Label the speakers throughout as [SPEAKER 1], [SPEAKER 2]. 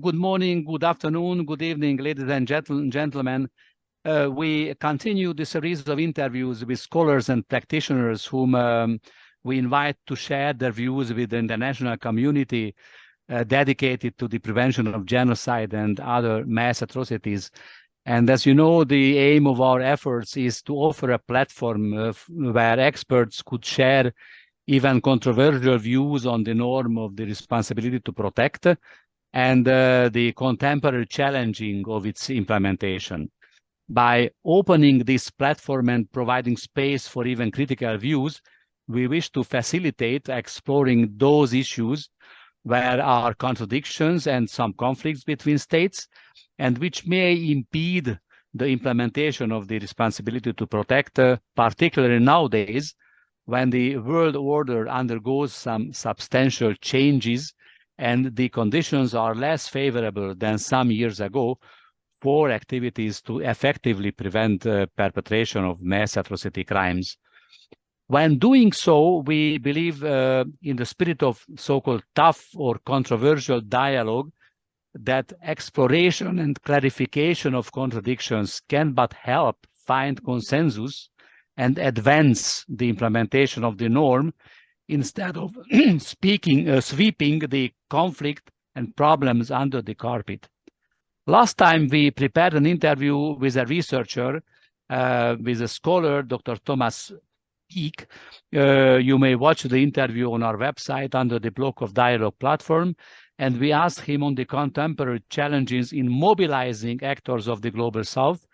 [SPEAKER 1] Good morning, good afternoon, good evening, ladies and gentlemen. We continue the series of interviews with scholars and practitioners whom we invite to share their views with the international community dedicated to the prevention of genocide and other mass atrocities. And as you know, the aim of our efforts is to offer a platform where experts could share even controversial views on the norm of the responsibility to protect and the contemporary challenging of its implementation. By opening this platform and providing space for even critical views, we wish to facilitate exploring those issues where there are contradictions and some conflicts between states, and which may impede the implementation of the responsibility to protect, particularly nowadays, when the world order undergoes some substantial changes and the conditions are less favorable than some years ago for activities to effectively prevent perpetration of mass atrocity crimes. When doing so, we believe in the spirit of so-called tough or controversial dialogue that exploration and clarification of contradictions can but help find consensus and advance the implementation of the norm instead of sweeping the conflict and problems under the carpet. Last time we prepared an interview with a researcher, with a scholar, Dr. Thomas Peake. You may watch the interview on our website under the Block of Dialogue platform. And we asked him on the contemporary challenges in mobilizing actors of the Global South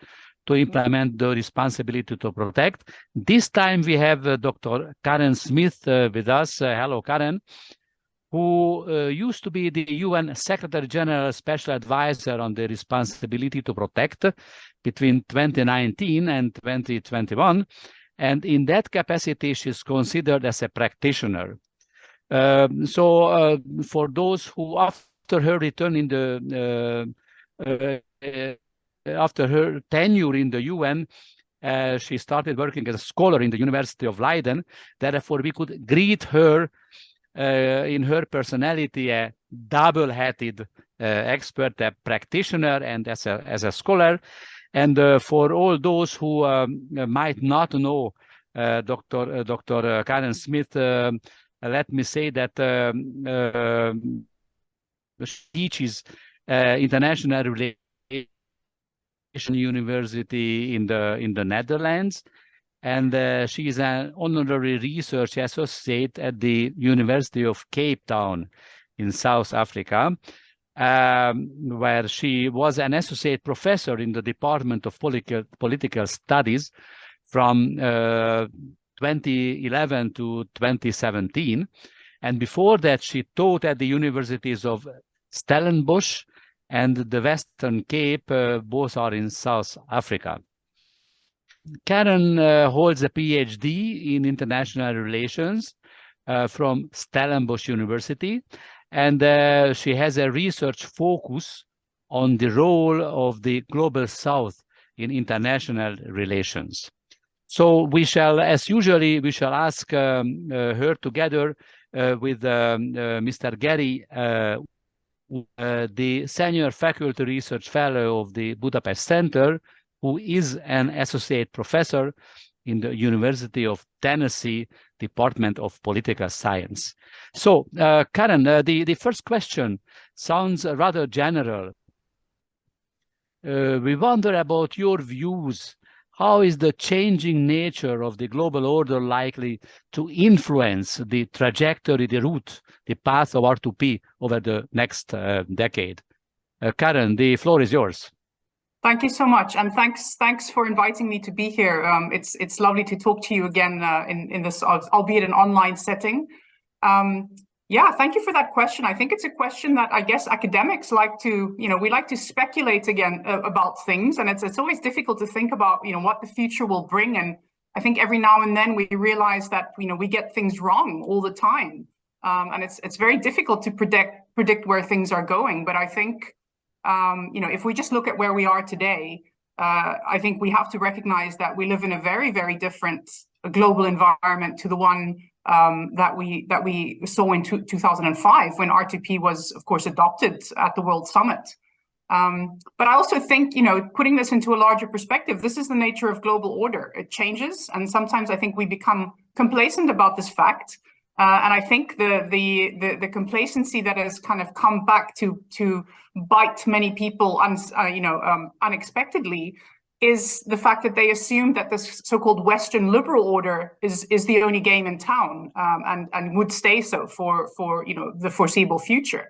[SPEAKER 1] to implement the responsibility to protect. This time we have Dr. Karen Smith with us. Hello, Karen, who used to be the UN Secretary General Special Advisor on the responsibility to protect between 2019 and 2021. And in that capacity, she's considered as a practitioner. For those who, after her return in the after her tenure in the UN, she started working as a scholar in the University of Leiden. Therefore, we could greet her in her personality, a double-headed expert, a practitioner, and as a scholar. And for all those who might not know Dr. Karen Smith, let me say that she teaches international relations University in the Netherlands, and she is an honorary research associate at the University of Cape Town in South Africa, where she was an associate professor in the Department of Political Studies from 2011 to 2017. And before that, she taught at the universities of Stellenbosch and the Western Cape, both are in South Africa. Karen holds a PhD in international relations from Stellenbosch University, and she has a research focus on the role of the Global South in international relations. So we shall, as usually, we shall ask her together with Mr. Gary, the Senior Faculty Research Fellow of the Budapest Center, who is an Associate Professor in the University of Tennessee, Department of Political Science. So, Karen, the first question sounds rather general. We wonder about your views. How is the changing nature of the global order likely to influence the trajectory, the route, the path of R2P over the next decade? Karen, the floor is yours.
[SPEAKER 2] Thank you so much, and thanks for inviting me to be here. It's lovely to talk to you again in this, albeit an online setting. Yeah, thank you for that question. I think it's a question that I guess academics like to, we like to speculate again about things, and it's always difficult to think about, what the future will bring. And I think every now and then we realize that, we get things wrong all the time, and it's very difficult to predict where things are going. But I think, if we just look at where we are today, I think we have to recognize that we live in a very, very different global environment to the one that we saw in 2005 when R2P was, of course, adopted at the World Summit. But I also think, putting this into a larger perspective, this is the nature of global order. It changes, and sometimes I think we become complacent about this fact. And I think the complacency that has kind of come back to bite many people, unexpectedly, is the fact that they assume that this so-called Western liberal order is the only game in town, and would stay so for the foreseeable future.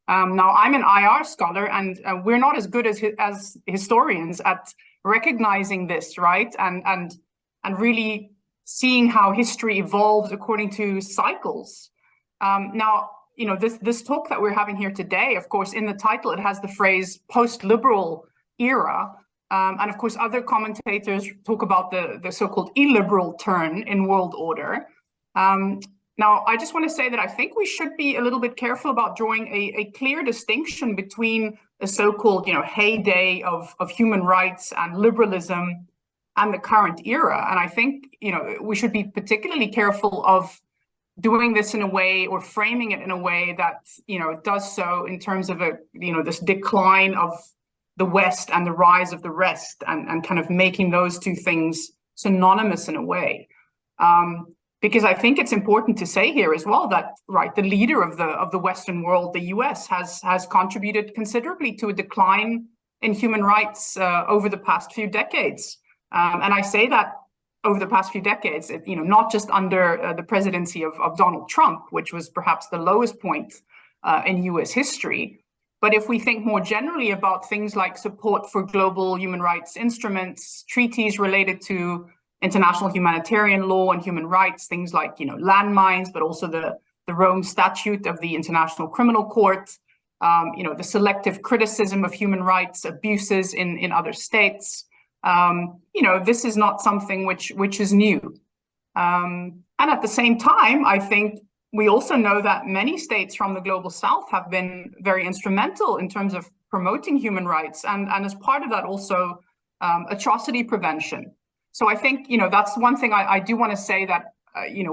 [SPEAKER 2] Now, I'm an IR scholar, and we're not as good as historians at recognizing this, right? And really seeing how history evolves according to cycles. Now, this talk that we're having here today, of course, in the title, it has the phrase post-liberal era. And of course, other commentators talk about the so-called illiberal turn in world order. Now, I just want to say that I think we should be a little bit careful about drawing a clear distinction between the so-called, heyday of human rights and liberalism and the current era. And I think, we should be particularly careful of doing this in a way, or framing it in a way that, it does so in terms of this decline of the West and the rise of the rest, and kind of making those two things synonymous in a way. Because I think it's important to say here as well that, right, the leader of the Western world, the US, has contributed considerably to a decline in human rights over the past few decades. And I say that over the past few decades, not just under the presidency of Donald Trump, which was perhaps the lowest point in US history. But if we think more generally about things like support for global human rights instruments, treaties related to international humanitarian law and human rights, things like, landmines, but also the Rome Statute of the International Criminal Court, the selective criticism of human rights abuses in other states. This is not something which is new. And at the same time, I think we also know that many states from the global south have been very instrumental in terms of promoting human rights, and as part of that also atrocity prevention. So I think, that's one thing I do want to say, that,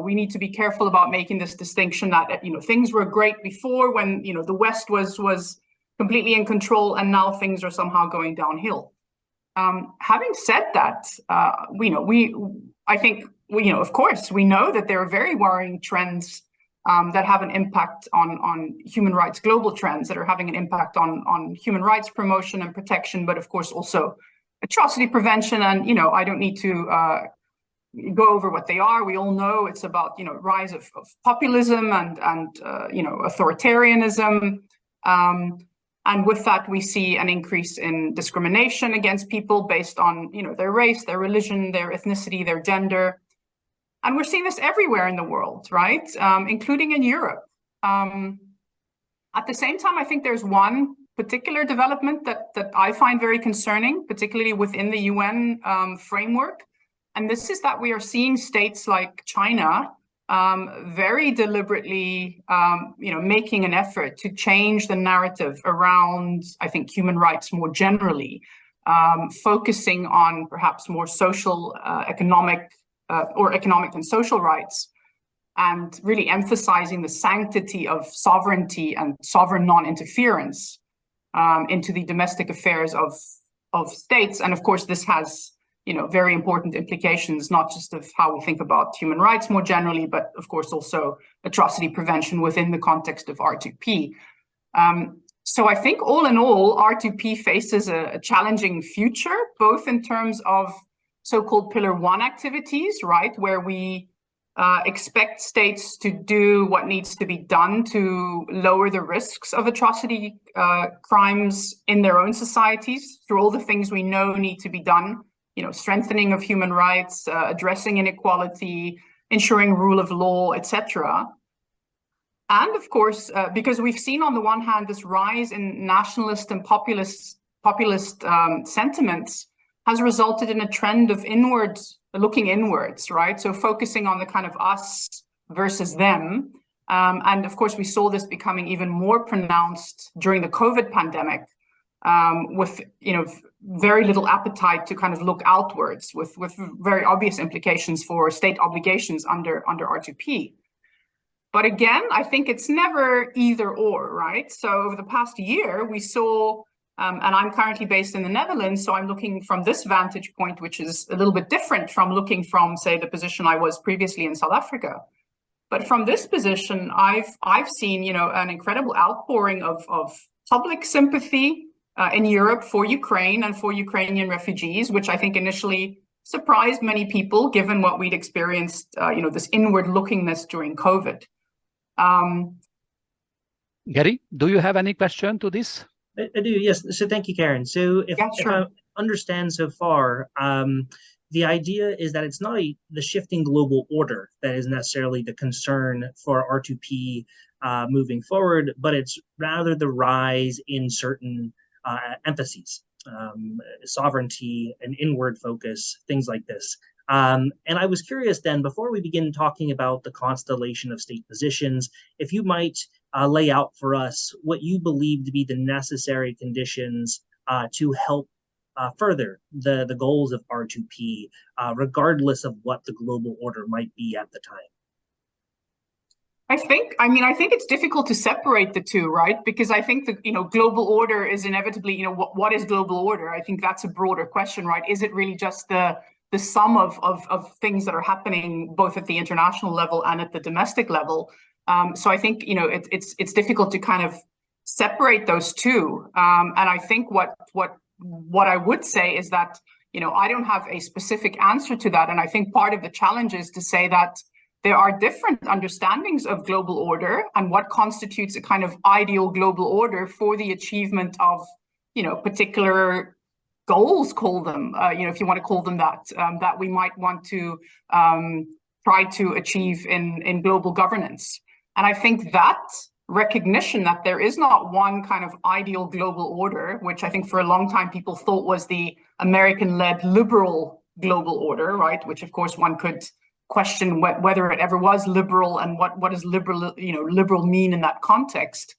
[SPEAKER 2] we need to be careful about making this distinction that, things were great before when, the West was completely in control, and now things are somehow going downhill. Having said that, I think, of course, we know that there are very worrying trends that have an impact on human rights, global trends that are having an impact on human rights promotion and protection, but of course also atrocity prevention. And, I don't need to go over what they are. We all know it's about, rise of populism and authoritarianism. And with that, we see an increase in discrimination against people based on, their race, their religion, their ethnicity, their gender. And we're seeing this everywhere in the world, right? Including in Europe. At the same time, I think there's one particular development that I find very concerning, particularly within the UN framework. And this is that we are seeing states like China very deliberately, making an effort to change the narrative around, I think, human rights more generally, focusing on perhaps more social, economic and social rights, and really emphasizing the sanctity of sovereignty and sovereign non-interference into the domestic affairs of states. And of course, this has, very important implications, not just of how we think about human rights more generally, but of course also atrocity prevention within the context of R2P. So I think all in all, R2P faces a challenging future, both in terms of so-called Pillar 1 activities, right, where we expect states to do what needs to be done to lower the risks of atrocity crimes in their own societies through all the things we know need to be done, strengthening of human rights, addressing inequality, ensuring rule of law, etc. And of course, because we've seen on the one hand this rise in nationalist and populist sentiments has resulted in a trend of looking inwards, right? So focusing on the kind of us versus them. And of course, we saw this becoming even more pronounced during the COVID pandemic, with very little appetite to kind of look outwards, with very obvious implications for state obligations under R2P. But again, I think it's never either or, right? So over the past year, we saw, and I'm currently based in the Netherlands, so I'm looking from this vantage point, which is a little bit different from looking from, say, the position I was previously in South Africa. But from this position, I've seen, you know, an incredible outpouring of public sympathy in Europe for Ukraine and for Ukrainian refugees, which I think initially surprised many people, given what we'd experienced, you know, this inward lookingness during COVID.
[SPEAKER 1] Gary, do you have any question to this?
[SPEAKER 3] I do, yes. So thank you, Karen. So if I understand so far, the idea is that it's not the shifting global order that is necessarily the concern for R2P moving forward, but it's rather the rise in certain emphases, sovereignty and inward focus, things like this. And I was curious then, before we begin talking about the constellation of state positions, if you might lay out for us what you believe to be the necessary conditions to help further the goals of R2P, regardless of what the global order might be at the time.
[SPEAKER 2] I think it's difficult to separate the two, right? Because I think that, you know, global order is inevitably, you know, what is global order? I think that's a broader question, right? Is it really just the sum of things that are happening both at the international level and at the domestic level? So I think, you know, it's difficult to kind of separate those two. And I think what I would say is that, you know, I don't have a specific answer to that. And I think part of the challenge is to say that there are different understandings of global order and what constitutes a kind of ideal global order for the achievement of, you know, particular goals, call them, you know, if you want to call them that, that we might want to try to achieve in global governance. And I think that recognition that there is not one kind of ideal global order, which I think for a long time people thought was the American-led liberal global order, right? Which of course one could question whether it ever was liberal and what does liberal, you know, liberal mean in that context.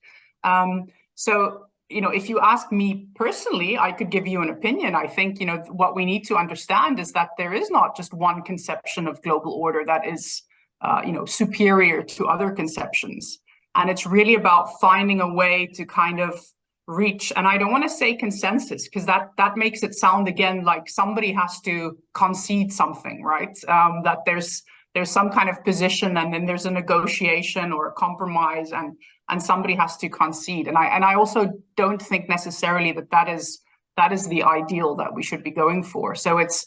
[SPEAKER 2] So, you know, if you ask me personally, I could give you an opinion. I think, you know, what we need to understand is that there is not just one conception of global order that is, you know, superior to other conceptions. And it's really about finding a way to kind of reach, and I don't want to say consensus, because that makes it sound again like somebody has to concede something, right? That there's some kind of position and then there's a negotiation or a compromise and somebody has to concede. And I also don't think necessarily that is the ideal that we should be going for. So it's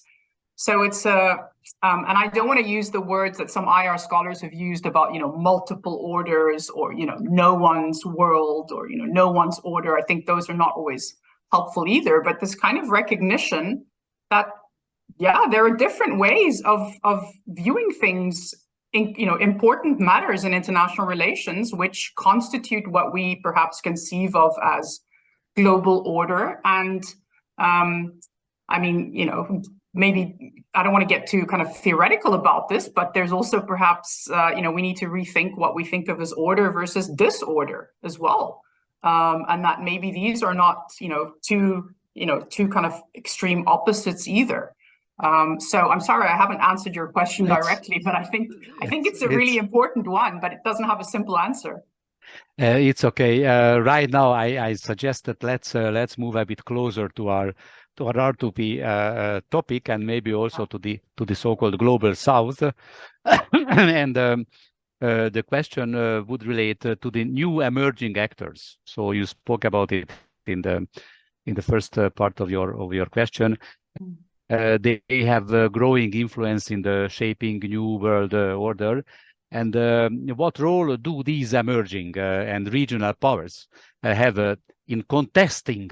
[SPEAKER 2] and I don't want to use the words that some IR scholars have used about, you know, multiple orders or, you know, no one's world or, you know, no one's order. I think those are not always helpful either, but this kind of recognition that, yeah, there are different ways of viewing things in, you know, important matters in international relations, which constitute what we perhaps conceive of as global order. And I mean, you know, maybe I don't want to get too kind of theoretical about this, but there's also perhaps, you know, we need to rethink what we think of as order versus disorder as well. And that maybe these are not, two kind of extreme opposites either. So I'm sorry, I haven't answered your question directly, but I think it's a really important one, but it doesn't have a simple answer.
[SPEAKER 1] It's okay. Right now, I suggest that let's move a bit closer to our R2P topic, and maybe also to the so-called global south. And the question would relate to the new emerging actors. So you spoke about it in the first part of your question. They have growing influence in the shaping new world order. And what role do these emerging and regional powers have in contesting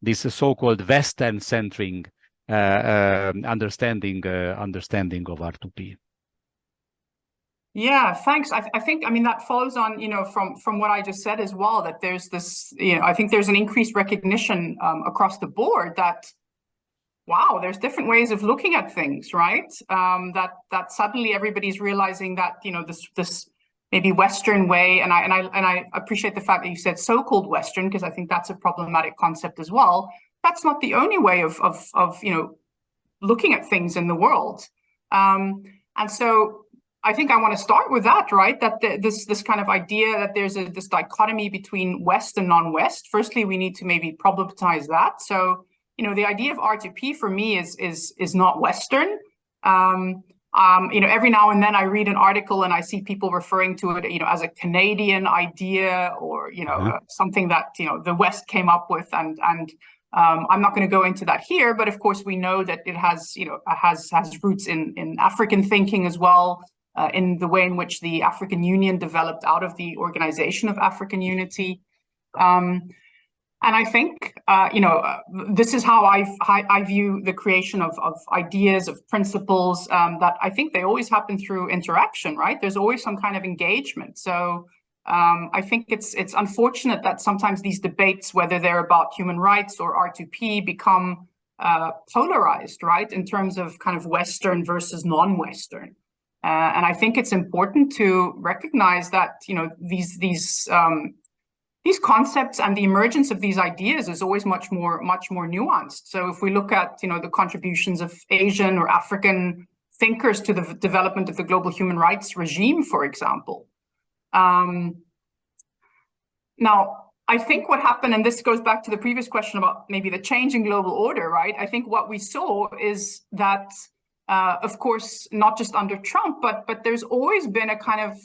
[SPEAKER 1] this so-called Western-centering understanding of R2P?
[SPEAKER 2] Yeah, thanks. I think that follows on, from what I just said as well, that there's this, I think there's an increased recognition across the board that, wow, there's different ways of looking at things, right? That suddenly everybody's realizing that, this maybe Western way, and I appreciate the fact that you said so-called Western, because I think that's a problematic concept as well. That's not the only way of looking at things in the world. And so I think I want to start with that, right? That this kind of idea that there's this dichotomy between West and non-West. Firstly, we need to maybe problematize that. So, the idea of R2P for me is not Western. Every now and then I read an article and I see people referring to it, as a Canadian idea or, something that, the West came up with. And I'm not going to go into that here, but of course we know that it has, has roots in African thinking as well, in the way in which the African Union developed out of the Organization of African Unity. And I think, this is how I view the creation of ideas, of principles, that I think they always happen through interaction, right? There's always some kind of engagement. So I think it's unfortunate that sometimes these debates, whether they're about human rights or R2P, become polarized, right? In terms of kind of Western versus non-Western. And I think it's important to recognize that, these concepts and the emergence of these ideas is always much more nuanced. So if we look at, the contributions of Asian or African thinkers to the development of the global human rights regime, for example. Now, I think what happened, and this goes back to the previous question about maybe the change in global order, right? I think what we saw is that, of course, not just under Trump, but there's always been a kind of,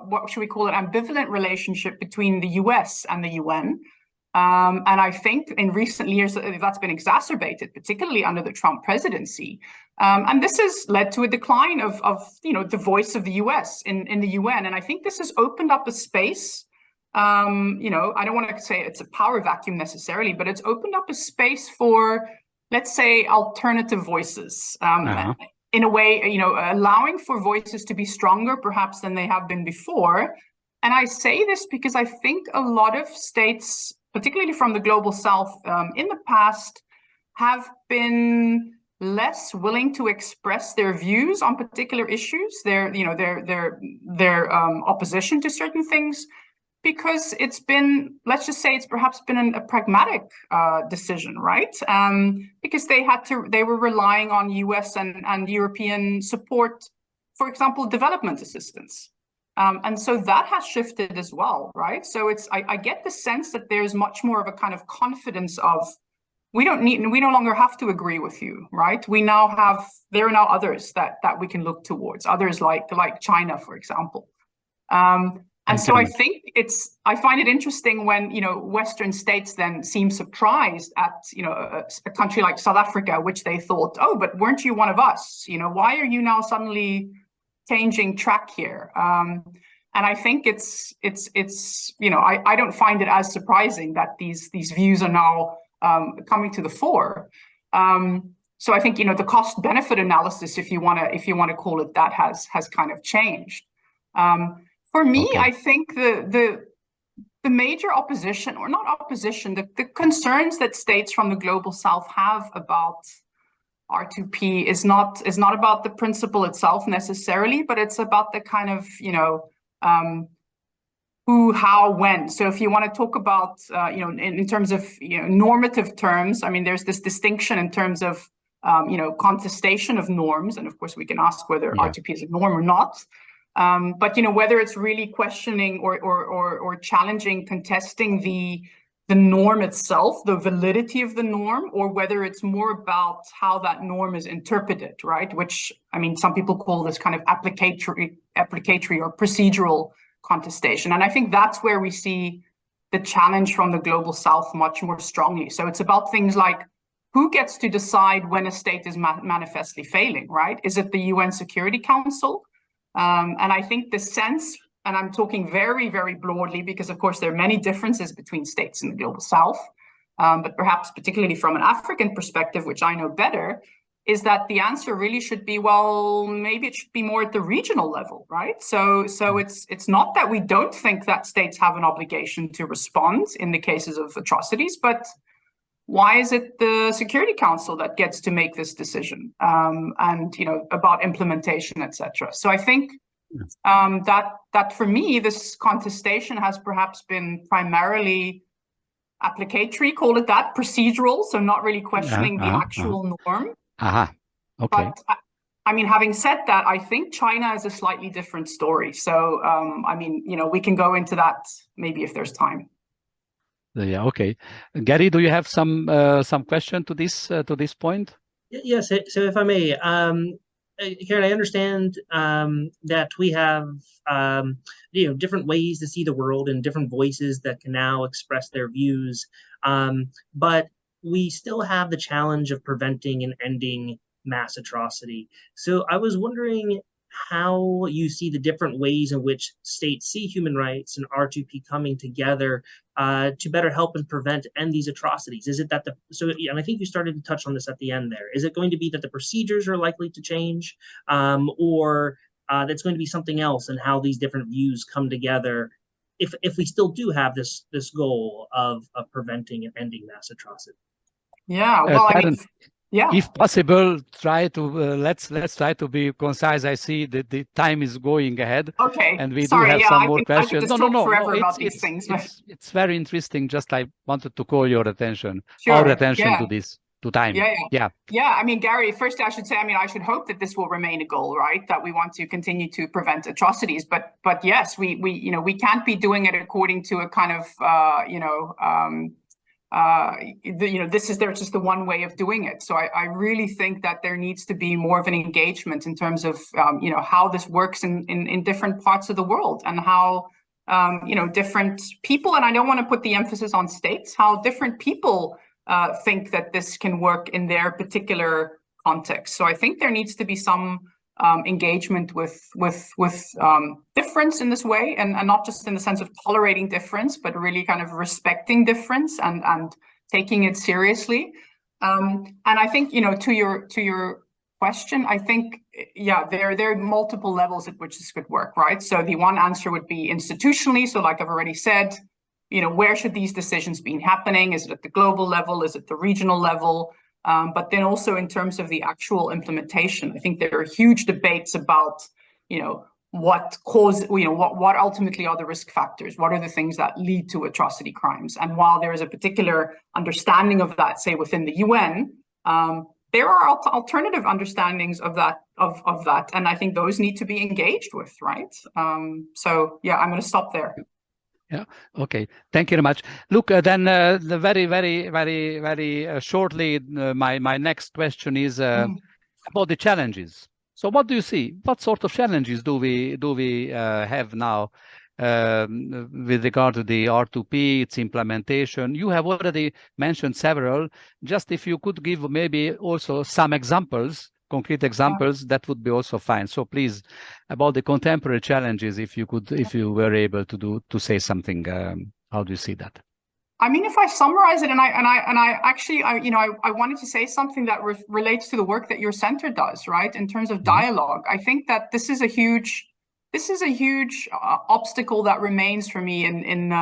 [SPEAKER 2] what should we call it, ambivalent relationship between the US and the UN. And I think in recent years, that's been exacerbated, particularly under the Trump presidency. And this has led to a decline of the voice of the US in the UN. And I think this has opened up a space, I don't want to say it's a power vacuum necessarily, but it's opened up a space for, let's say, alternative voices, in a way, allowing for voices to be stronger perhaps than they have been before. And I say this because I think a lot of states, particularly from the global south, in the past, have been less willing to express their views on particular issues, their opposition to certain things, because it's been, let's just say, it's perhaps been a pragmatic decision, right? Because they were relying on US and European support, for example, development assistance. And so that has shifted as well, right? So I get the sense that there's much more of a kind of confidence of, we no longer have to agree with you, right? There are now others that we can look towards, others like China, for example. And so I think I find it interesting when, Western states then seem surprised at, a country like South Africa, which they thought, oh, but weren't you one of us? Why are you now suddenly changing track here? And I think it's I don't find it as surprising that these views are now coming to the fore. So I think, the cost benefit analysis, if you want to call it that, has kind of changed. For me, okay. I think the major opposition, or not opposition, the concerns that states from the global south have about R2P is not about the principle itself necessarily, but it's about the kind of, who, how, when. So if you want to talk about, in terms of, normative terms, I mean, there's this distinction in terms of, contestation of norms. And of course, we can ask whether R2P is a norm or not. But whether it's really questioning or challenging, contesting the norm itself, the validity of the norm, or whether it's more about how that norm is interpreted, right? Which, I mean, some people call this kind of applicatory or procedural contestation. And I think that's where we see the challenge from the global south much more strongly. So it's about things like, who gets to decide when a state is manifestly failing, right? Is it the UN Security Council? And I think the sense, and I'm talking very, very broadly, because of course there are many differences between states in the global south, but perhaps particularly from an African perspective, which I know better, is that the answer really should be, well, maybe it should be more at the regional level, right? So it's not that we don't think that states have an obligation to respond in the cases of atrocities, but why is it the Security Council that gets to make this decision, and about implementation, etc.? So I think that for me, this contestation has perhaps been primarily applicatory, call it that, procedural, so not really questioning the actual norm.
[SPEAKER 1] Okay.
[SPEAKER 2] I mean, having said that, I think China is a slightly different story. So, I mean, we can go into that maybe if there's time.
[SPEAKER 1] Yeah, okay. Gary, do you have some question to this point?
[SPEAKER 3] Yes. So if I may, Karen, I understand that we have different ways to see the world and different voices that can now express their views, but we still have the challenge of preventing and ending mass atrocity. So I was wondering how you see the different ways in which states see human rights and R2P coming together to better help and prevent and these atrocities. Is it that and I think you started to touch on this at the end there. Is it going to be that the procedures are likely to change, or that's going to be something else, and how these different views come together if we still do have this goal of preventing and ending mass atrocity?
[SPEAKER 2] Yeah, well, I mean, yeah.
[SPEAKER 1] If possible, try to let's try to be concise. I see that the time is going ahead.
[SPEAKER 2] Okay.
[SPEAKER 1] And we do have some more questions.
[SPEAKER 2] No.
[SPEAKER 1] It's very interesting. Just I wanted to call your attention,
[SPEAKER 2] sure.
[SPEAKER 1] our attention to this, to time.
[SPEAKER 2] Yeah. I mean, Gary, first I should say, I mean, I should hope that this will remain a goal, right? That we want to continue to prevent atrocities. But yes, we can't be doing it according to a kind of there's just the one way of doing it. So I really think that there needs to be more of an engagement in terms of how this works in different parts of the world, and how different people, and I don't want to put the emphasis on states, how different people think that this can work in their particular context. So I think there needs to be some engagement with difference in this way, and not just in the sense of tolerating difference, but really kind of respecting difference and taking it seriously. And I think, to your question, I think, there are multiple levels at which this could work, right? So the one answer would be institutionally. So like I've already said, where should these decisions be happening? Is it at the global level? Is it the regional level? But then also in terms of the actual implementation, I think there are huge debates about, what ultimately are the risk factors? What are the things that lead to atrocity crimes? And while there is a particular understanding of that, say within the UN, there are alternative understandings of that, and I think those need to be engaged with, right? So yeah, I'm going to stop there.
[SPEAKER 1] Yeah. Okay. Thank you very much. Look, then very, very, very, very shortly, my next question is about the challenges. So, what do you see? What sort of challenges do we have now with regard to the R2P, its implementation? You have already mentioned several. Just if you could give maybe also some examples, concrete examples, that would be also fine. So please, about the contemporary challenges, if you were able to say something, how do you see that?
[SPEAKER 2] I mean, if I summarize it, and I actually wanted to say something that relates to the work that your center does, right? In terms of dialogue, I think that this is a huge obstacle that remains for me in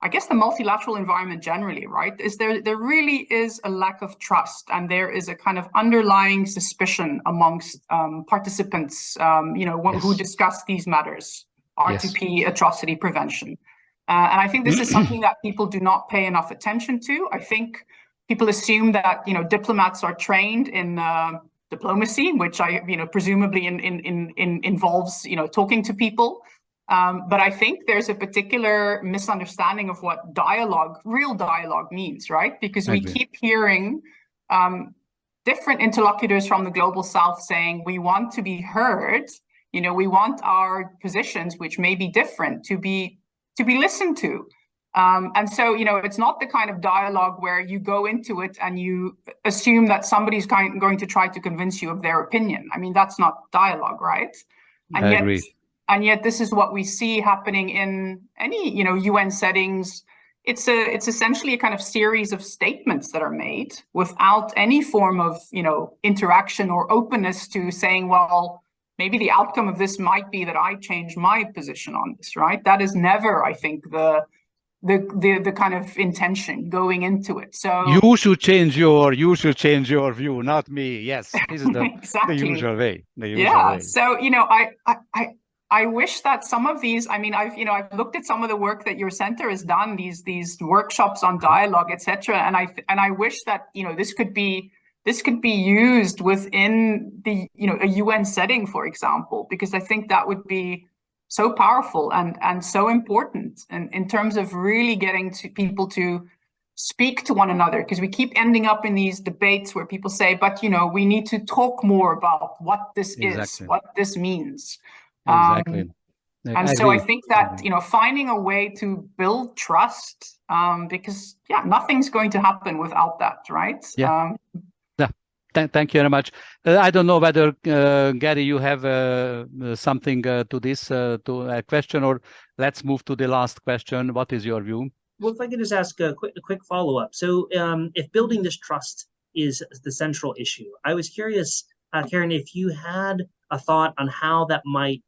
[SPEAKER 2] I guess the multilateral environment generally, right? Is there really is a lack of trust, and there is a kind of underlying suspicion amongst participants, who discuss these matters, R2P, atrocity prevention. And I think this is something that people do not pay enough attention to. I think people assume that, diplomats are trained in diplomacy, which presumably involves, talking to people. But I think there's a particular misunderstanding of what real dialogue means, right? Because we keep hearing different interlocutors from the global South saying, we want to be heard, we want our positions, which may be different, to be listened to. And so, it's not the kind of dialogue where you go into it and you assume that somebody's going to try to convince you of their opinion. I mean, that's not dialogue, right? And
[SPEAKER 1] I agree.
[SPEAKER 2] And yet this is what we see happening in any, UN settings. It's essentially a kind of series of statements that are made without any form of, interaction or openness to saying, well, maybe the outcome of this might be that I change my position on this, right? That is never, I think, the kind of intention going into it. So
[SPEAKER 1] you should change your view, not me. Yes, this is the,
[SPEAKER 2] exactly.
[SPEAKER 1] the usual way.
[SPEAKER 2] Way. So I wish that some of these, I mean, I've looked at some of the work that your center has done, these workshops on dialogue, etc. And I wish that, this could be this could be used within the, a UN setting, for example, because I think that would be so powerful and so important in terms of really getting to people to speak to one another, because we keep ending up in these debates where people say, but we need to talk more about what this is, what this means.
[SPEAKER 1] Exactly.
[SPEAKER 2] And so I think that, finding a way to build trust, because nothing's going to happen without that, right?
[SPEAKER 1] Yeah. Thank you very much. I don't know whether, Gary, you have something to this, to a question, or let's move to the last question. What is your view?
[SPEAKER 3] Well, if I could just ask a quick follow-up. So if building this trust is the central issue, I was curious, Karen, if you had a thought on how that might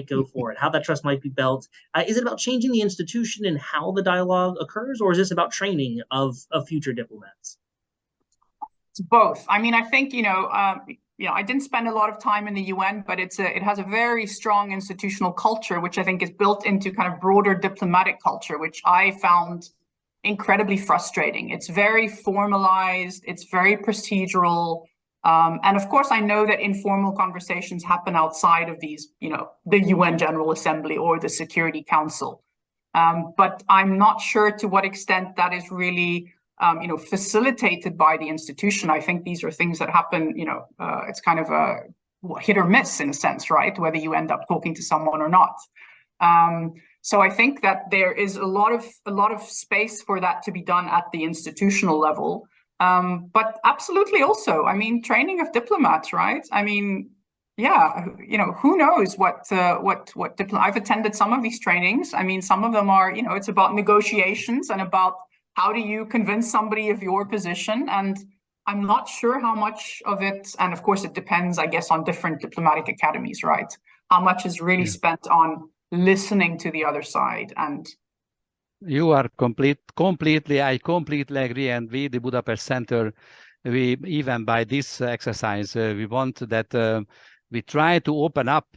[SPEAKER 3] go forward, how that trust might be built. Is it about changing the institution and how the dialogue occurs, or is this about training of future diplomats?
[SPEAKER 2] It's both. I mean, I think, I didn't spend a lot of time in the UN, but it has a very strong institutional culture, which I think is built into kind of broader diplomatic culture, which I found incredibly frustrating. It's very formalized, it's very procedural. And of course, I know that informal conversations happen outside of these, the UN General Assembly or the Security Council. But I'm not sure to what extent that is really facilitated by the institution. I think these are things that happen, it's kind of a hit or miss in a sense, right? Whether you end up talking to someone or not. So I think that there is a lot of space for that to be done at the institutional level. But absolutely also, I mean, training of diplomats, right? I mean, who knows what I've attended some of these trainings. I mean, some of them are, it's about negotiations and about how do you convince somebody of your position? And I'm not sure how much of it, and of course it depends, I guess, on different diplomatic academies, right? How much is really spent on listening to the other side. And
[SPEAKER 1] you are completely, I completely agree. And we, the Budapest Center, we, even by this exercise, we want that we try to open up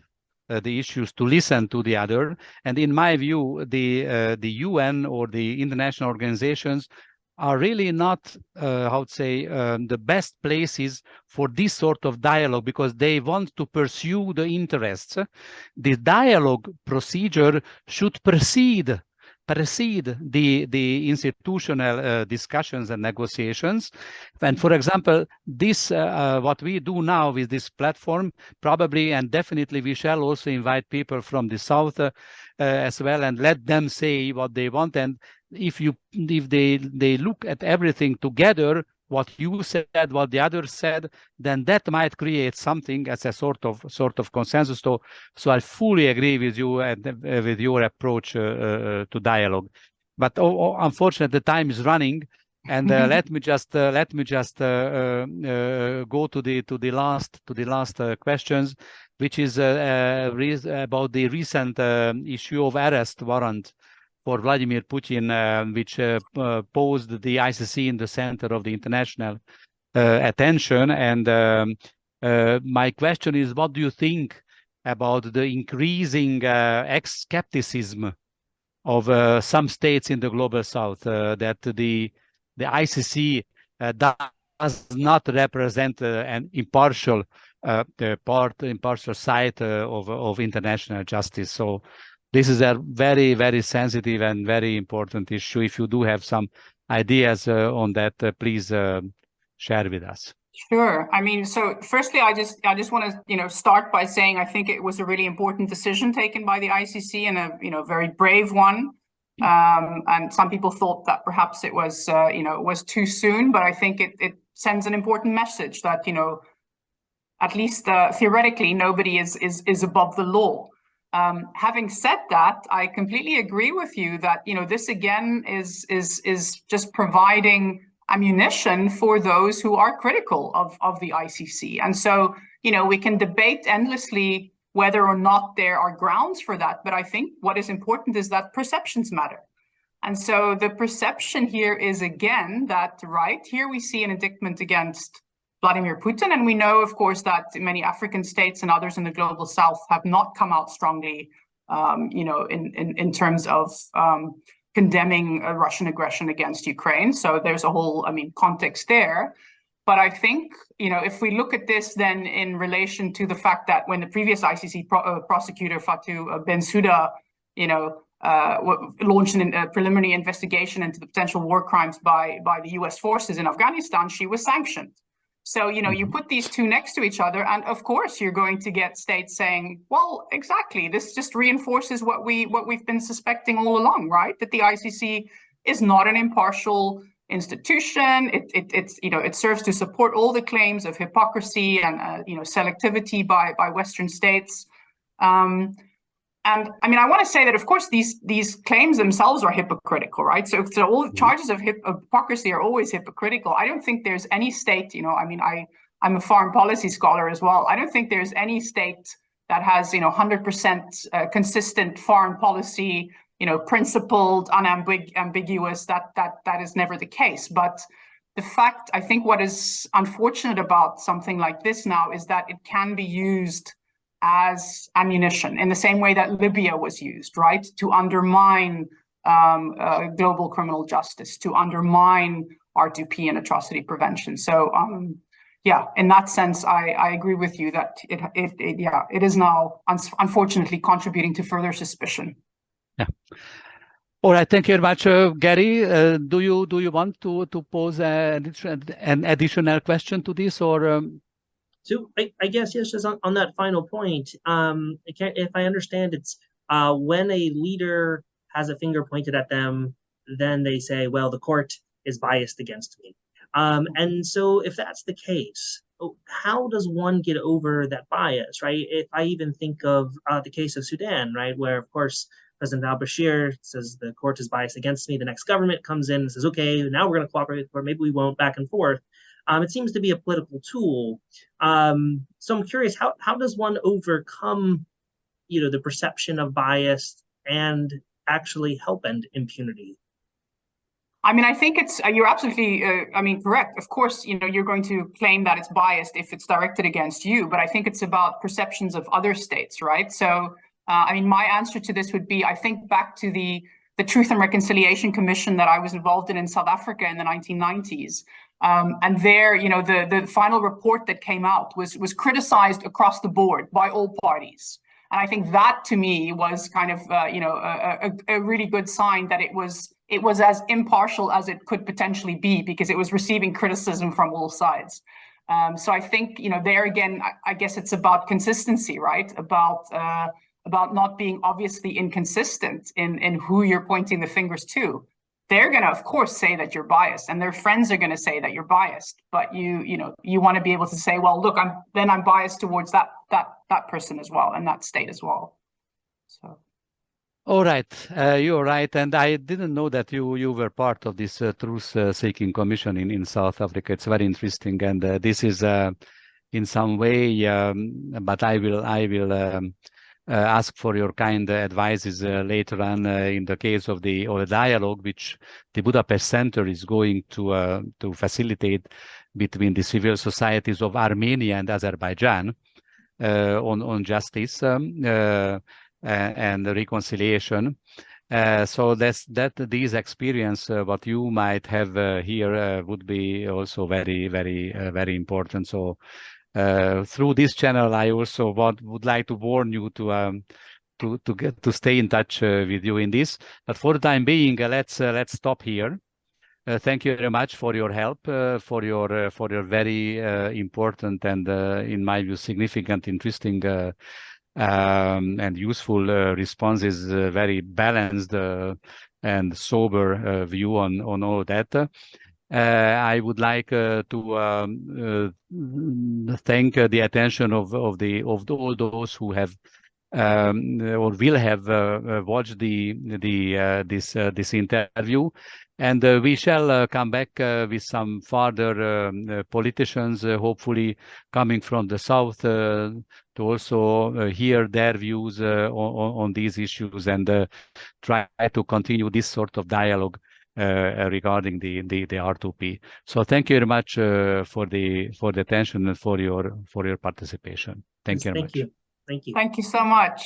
[SPEAKER 1] the issues to listen to the other. And in my view, the UN or the international organizations are really not, the best places for this sort of dialogue, because they want to pursue the interests. The dialogue procedure should precede the institutional discussions and negotiations. And for example, this what we do now with this platform, probably and definitely we shall also invite people from the South as well, and let them say what they want. And if they look at everything together, what you said, what the others said, then that might create something as a sort of consensus. So I fully agree with you and with your approach to dialogue. But unfortunately, the time is running, and let me just go to the last questions, which is about the recent issue of arrest warrant for Vladimir Putin, which posed the ICC in the center of the international attention. And my question is, what do you think about the increasing skepticism of some states in the global South that the ICC does not represent an impartial side of international justice? So this is a very, very sensitive and very important issue. If you do have some ideas on that, please share with us.
[SPEAKER 2] Sure. I mean, so firstly, I just want to start by saying I think it was a really important decision taken by the ICC, and a very brave one. And some people thought that perhaps it was was too soon, but I think it sends an important message that at least theoretically nobody is above the law. Having said that, I completely agree with you that this again is just providing ammunition for those who are critical of the ICC. And so we can debate endlessly whether or not there are grounds for that, but I think what is important is that perceptions matter. And so the perception here is again that right here we see an indictment against Vladimir Putin. And we know, of course, that many African states and others in the global South have not come out strongly, in terms of condemning Russian aggression against Ukraine. So there's a whole, context there. But I think, if we look at this then in relation to the fact that when the previous ICC prosecutor, Fatou Bensouda, launched a preliminary investigation into the potential war crimes by the US forces in Afghanistan, she was sanctioned. So, you put these two next to each other, and of course you're going to get states saying, well, exactly, this just reinforces what we've been suspecting all along, right? That the ICC is not an impartial institution. It serves to support all the claims of hypocrisy and selectivity by Western states. And I mean, I want to say that, of course, these claims themselves are hypocritical, right? So all charges of hypocrisy are always hypocritical. I don't think there's any state, I'm a foreign policy scholar as well. I don't think there's any state that has, 100% consistent foreign policy, principled, unambiguous. That is never the case. But the fact, I think, what is unfortunate about something like this now is that it can be used as ammunition in the same way that Libya was used, right? To undermine global criminal justice, to undermine R2P and atrocity prevention. So, yeah, in that sense, I agree with you that it is now unfortunately contributing to further suspicion.
[SPEAKER 1] Yeah. All right. Thank you very much, Gary. Do you want to pose an additional question to this, or?
[SPEAKER 3] So I guess, yes, just on that final point, if I understand, it's when a leader has a finger pointed at them, then they say, well, the court is biased against me. And so if that's the case, how does one get over that bias, right? If I even think of the case of Sudan, right, where, of course, President al-Bashir says the court is biased against me. The next government comes in and says, okay, now we're going to cooperate with the court. Maybe we won't, back and forth. It seems to be a political tool. So I'm curious, how does one overcome, the perception of bias and actually help end impunity?
[SPEAKER 2] I mean, I think you're absolutely, correct. Of course, you're going to claim that it's biased if it's directed against you, but I think it's about perceptions of other states, right? So, my answer to this would be, I think back to the Truth and Reconciliation Commission that I was involved in South Africa in the 1990s. And there, the final report that came out was criticized across the board by all parties. And I think that, to me, was kind of, a really good sign that it was as impartial as it could potentially be, because it was receiving criticism from all sides. So I think, there again, I guess it's about consistency, right? About not being obviously inconsistent in who you're pointing the fingers to. They're going to, of course, say that you're biased, and their friends are going to say that you're biased. But you want to be able to say, well, look, I'm biased towards that person as well, and that state as well. So.
[SPEAKER 1] All right, you're right, and I didn't know that you were part of this truth-seeking commission in South Africa. It's very interesting, and this is in some way, but I will. Ask for your kind advices later on in the case of the dialogue which the Budapest Center is going to facilitate between the civil societies of Armenia and Azerbaijan on justice and reconciliation. So these experience what you might have here would be also very, very, very important. So. Through this channel, I also would like to warn you to stay in touch with you in this. But for the time being, let's stop here. Thank you very much for your help, for your very important and, in my view, significant, interesting and useful responses. Very balanced and sober view on all that. I would like to thank the attention of all those who have or will have watched this interview, and we shall come back with some further politicians, hopefully coming from the south, to also hear their views on these issues and try to continue this sort of dialogue. Regarding the R2P. So thank you very much for the attention and for your participation. Thank you very much.
[SPEAKER 3] Thank you.
[SPEAKER 2] Thank you so much.